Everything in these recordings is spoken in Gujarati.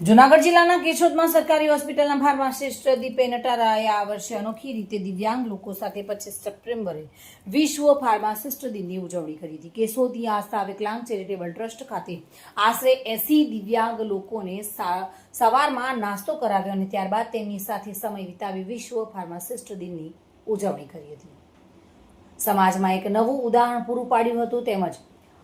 જૂનાગઢ જિલ્લાના કેશોદમાં સરકારી હોસ્પિટલના ફાર્માસિસ્ટ દીપેન અટારાએ આ વર્ષે અનોખી રીતે દિવ્યાંગ લોકો સાથે 25 સપ્ટેમ્બરે વિશ્વ ફાર્માસિસ્ટ દિનની ઉજવણી કરી હતી. કેશોદની આસ્થા વિકલાંગ ચેરિટેબલ ટ્રસ્ટ ખાતે આશરે 80 દિવ્યાંગ લોકોને સવારમાં નાસ્તો કરાવ્યો અને ત્યારબાદ તેમની સાથે સમય વિતાવી વિશ્વ ફાર્માસિસ્ટ દિનની ઉજવણી કરી હતી. સમાજમાં એક નવું ઉદાહરણ પૂરું પાડ્યું હતું. તેમજ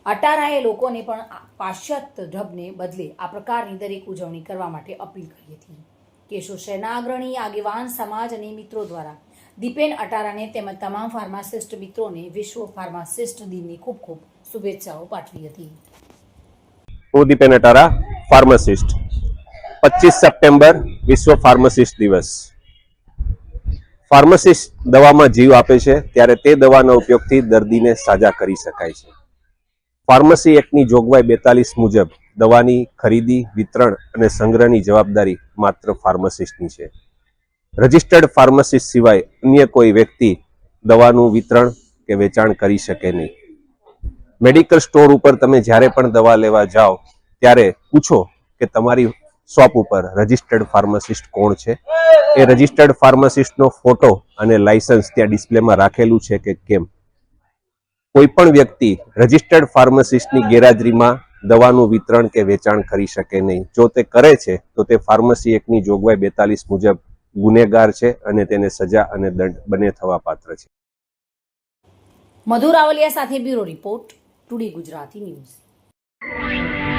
અટારાએ લોકોને પણ પાશ્ચાત્ય ઢબને બદલે આ પ્રકારની દરેક ઉજવણી કરવા માટે અપીલ કરી હતી. કેશોદ શહેરના અગ્રણી આગેવાન સમાજ અને મિત્રો દ્વારા દીપેન અટારાને તેમજ તમામ ફાર્માસિસ્ટ મિત્રોને વિશ્વ ફાર્માસિસ્ટ દિનની ખૂબ ખૂબ શુભેચ્છાઓ પાઠવી હતી. હું દીપેન અટારા, ફાર્માસિસ્ટ. 25 સપ્ટેમ્બર વિશ્વ ફાર્માસિસ્ટ દિવસ. ફાર્માસિસ્ટ દવામાં જીવ આપે છે ત્યારે તે દવાના ઉપયોગથી દર્દીને સાજા કરી શકાય છે. ફાર્મસી એક્ટની જોગવાઈ 42 મુજબ દવાની ખરીદી, વિતરણ અને સંગ્રહની જવાબદારી માત્ર ફાર્માસિસ્ટની છે. રજિસ્ટર્ડ ફાર્માસિસ્ટ સિવાય અન્ય કોઈ વ્યક્તિ દવાનું વિતરણ કે વેચાણ કરી શકે નહીં. મેડિકલ સ્ટોર ઉપર તમે જ્યારે પણ દવા લેવા જાઓ ત્યારે પૂછો કે તમારી શોપ ઉપર રજિસ્ટર્ડ ફાર્માસિસ્ટ કોણ છે. એ રજિસ્ટર્ડ ફાર્માસિસ્ટનો ફોટો અને લાયસન્સ ત્યાં ડિસ્પ્લેમાં રાખેલું છે કે કેમ. કોઈ પણ વ્યક્તિ રજિસ્ટર્ડ ફાર્માસિસ્ટની ગેરહાજરીમાં દવાનું વિતરણ કે વેચાણ કરી શકે નહીં. જો તે કરે છે તો તે ફાર્મસી એક્ટની જોગવાઈ 42 મુજબ ગુનેગાર છે અને તેને સજા અને દંડ બંને થવા પાત્ર છે. મધુર રાવલિયા સાથે bureau report, today Gujarati news.